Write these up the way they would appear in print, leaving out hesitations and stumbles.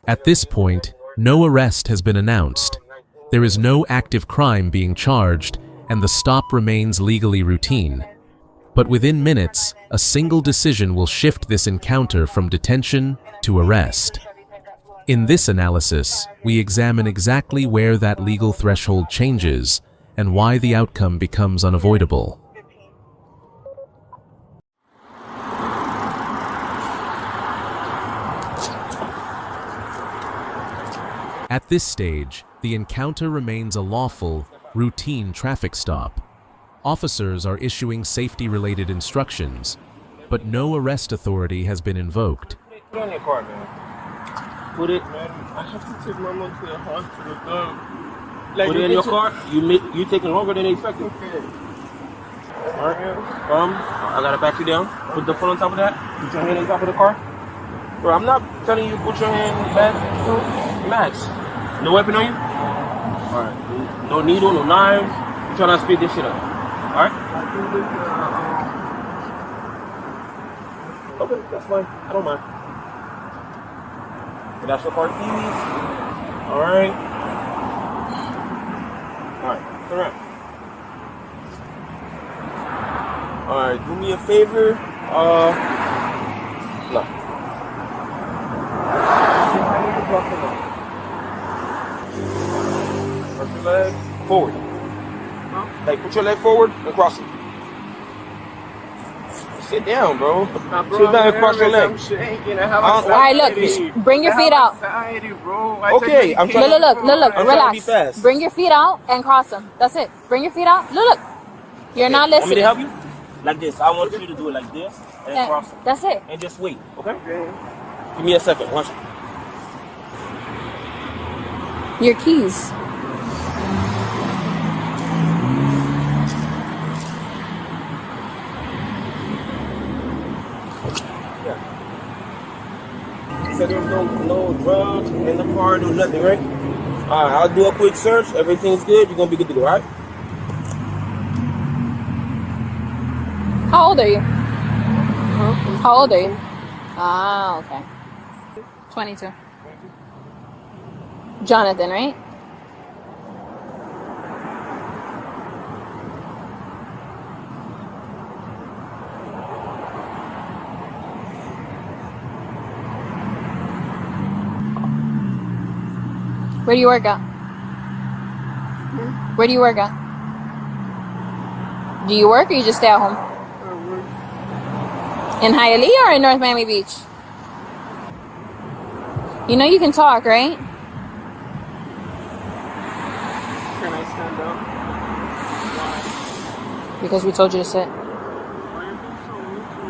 At this point, no arrest has been announced. There is no active crime being charged, and the stop remains legally routine. But within minutes, a single decision will shift this encounter from detention to arrest. In this analysis, we examine exactly where that legal threshold changes and why the outcome becomes unavoidable. At this stage, the encounter remains a lawful, routine traffic stop. Officers are issuing safety-related instructions, but no arrest authority has been invoked. Put it on your car, man. Put it. Man, I have to take my mom to the hospital, dog. Like, put it in your car. You taking longer than expected. Okay. All right. I gotta back you down. Put the phone on top of that. Put your hand on top of the car. Bro, I'm not telling you put your hand back. Max. No weapon on you? Alright. No needle, no knives. You trying to speed this shit up. Alright? Okay, that's fine. I don't mind. That's your car keys. Alright. Alright, turn around. Alright, do me a favor. No. Put your leg forward. Like, put your leg forward and cross it. Sit down, bro. Sit down and cross your leg. Alright, look. Bring your feet out. Okay, I'm trying Look. I'm trying to be Relax. fast. Bring your feet out and cross them. That's it. Bring your feet out. Look. You're not Want me to listening. help you? Like this. I want you to do it like this and cross it. That's it. And just wait, okay? Give me a second. Watch it. Your keys. So there's no drugs in the car, no nothing, right? Alright, I'll do a quick search. Everything's good. You're gonna be good to go, alright? How old are you? How old are you? Ah, okay. 22. Jonathan, right? Where do you work at? Where do you work at? Do you work or you just stay at home? In Hialeah or in North Miami Beach? You know you can talk, right? Can I stand up? Why? Because we told you to sit. Why are you being so mean to me?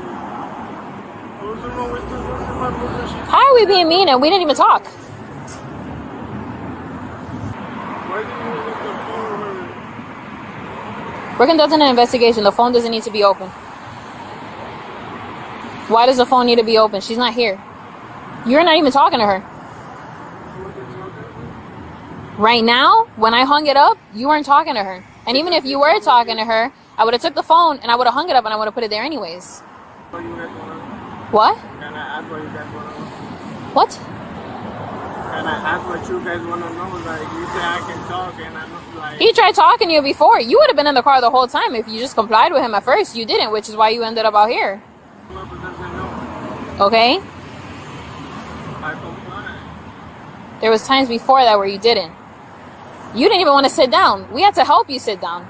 What's wrong with my position? How are we being mean and we didn't even talk? Why did you leave the phone? We're conducting an investigation. The phone doesn't need to be open. Why does the phone need to be open? She's not here. You're not even talking to her. Right now, when I hung it up, you weren't talking to her. And even if you were talking to her, I would have took the phone and I would have hung it up and I would have put it there anyways. What are you guys want? What? Can I ask what you guys want to know? What? Can I ask what you guys want to know? Like, you say I can talk and I'm not like... He tried talking to you before. You would have been in the car the whole time if you just complied with him at first. You didn't, which is why you ended up out here. Whoever doesn't know, Okay? I comply. There was times before that where you didn't. You didn't even want to sit down. We had to help you sit down.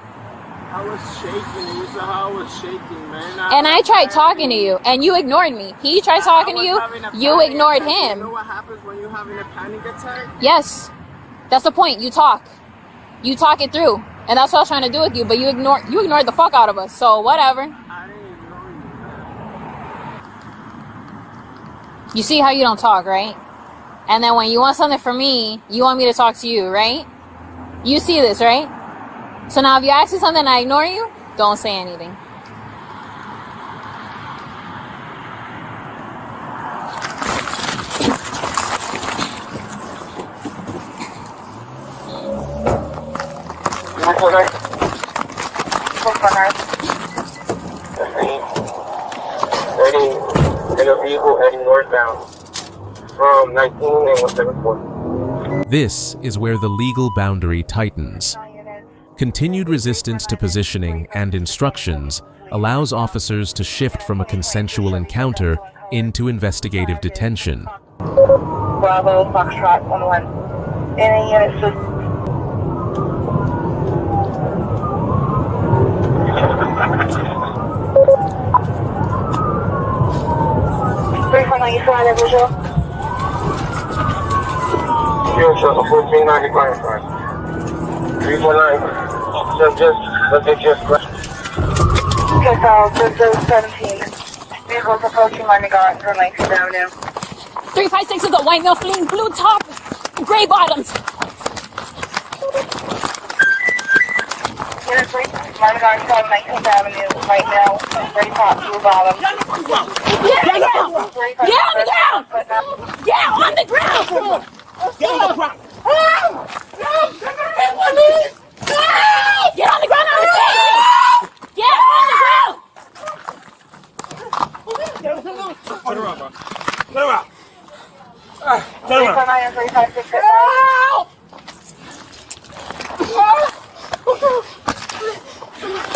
I was shaking. You saw how I was shaking, man. And I tried talking to you, and you ignored me. He tried talking to you, you ignored You know him. what happens when you're having a panic attack? Yes, that's the point. You talk it through, and that's what I was trying to do with you. But you ignored the fuck out of us. So whatever. I didn't ignore you, man. You see how you don't talk, right? And then when you want something from me, you want me to talk to you, right? You see this, right? So now if you ask me something and I ignore you, don't say anything. in a vehicle heading northbound from 19 and 174. This is where the legal boundary tightens. Continued resistance to positioning and instructions allows officers to shift from a consensual encounter into investigative detention. Bravo, Foxtrot 11. Any units just... You saw that visual? Yeah, so 1490 crime time. 319. Just Okay, so 17. Vehicles approaching Miami Gardens from 19th Avenue. 356 is the white male fleeing, blue top, gray bottoms. Unit 3, Miami Gardens from 19th Avenue, right now, gray top, blue bottoms. Get on the ground! Get on the ground! Get on the ground! Get on the ground! Get on the ground! Get on the ground! Put her up, bro. Put her up. Put her up. 359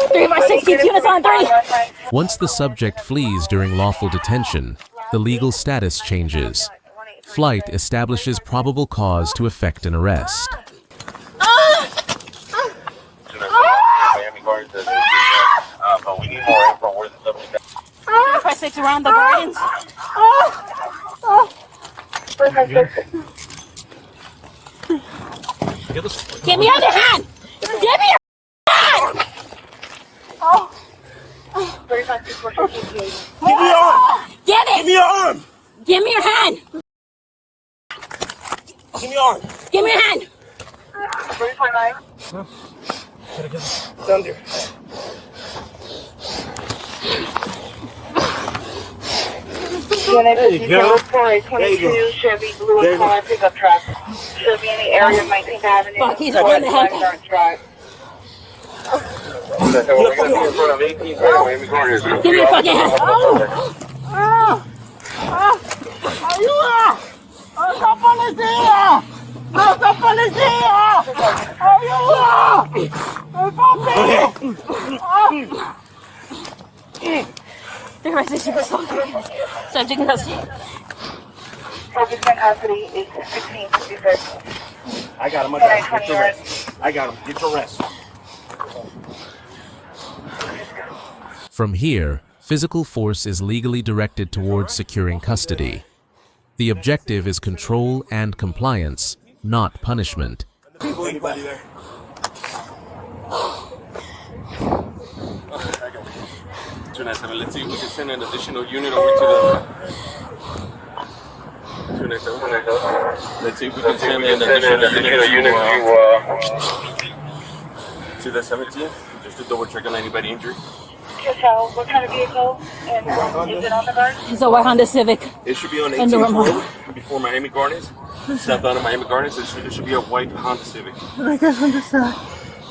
356 keeps units on 3. Once the subject flees during lawful detention, the legal status changes. Flight establishes probable cause to effect an arrest. But we need more info. Where's the subject? 356 around the gardens. Give me your other hand! Give me your hand! Give me your arm! Get it! Give me your arm! Give me your hand! Give me your arm! Give me your hand! 359. Down there. Unit There you go. for a 22 Chevy blue There and you color pickup truck. Should be in the area of 19th Avenue. Fuck, he's holding the hand. Drive. Give me your fucking hand! ¡Ayuda! ¡Esa policía! ¡Esa policía! ¡Ayuda! ¡El papi! 356 subject in custody. Subject in custody is 1656. I got him. Get your rest. I got him. Get your rest. From here, physical force is legally directed towards securing custody. The objective is control and compliance, not punishment. Anybody there? Let's see if we can send an additional unit over to the. Let's see if we can send an additional unit to the 17th, just to double check on anybody injured. So, what kind of vehicle and is it on the guard? It's a white Honda Civic. It should be on And the 18th remote. Road before Miami Gardens. Southbound of Miami Gardens. It should be a white Honda Civic. I guess I'm just sad.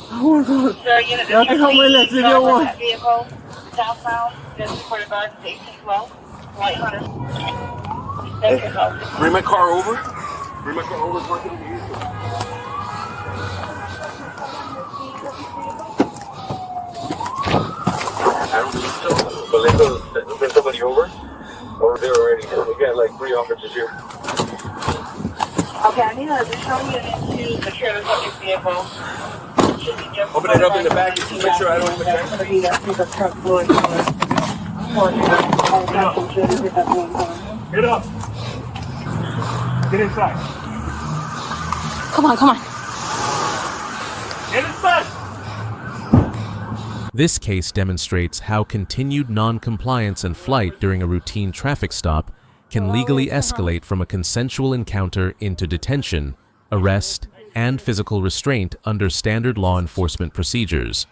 So, unit Y'all can help me, let's see if you want. that vehicle southbound, just for the guard, 1812, white Honda. Thank you, folks. Bring my car over. Bring my car over. Park it over here. I don't think so. But let's send somebody over there already. We got like 3 officers here. Okay, I need an additional unit to secure the subject vehicle. Should be just Open it up in the back just to make sure I don't have a That's gonna be that pickup truck blue. Get up. Get inside. Come on, come on. Get inside. This case demonstrates how continued non-compliance and flight during a routine traffic stop can legally escalate from a consensual encounter into detention, arrest, and physical restraint under standard law enforcement procedures.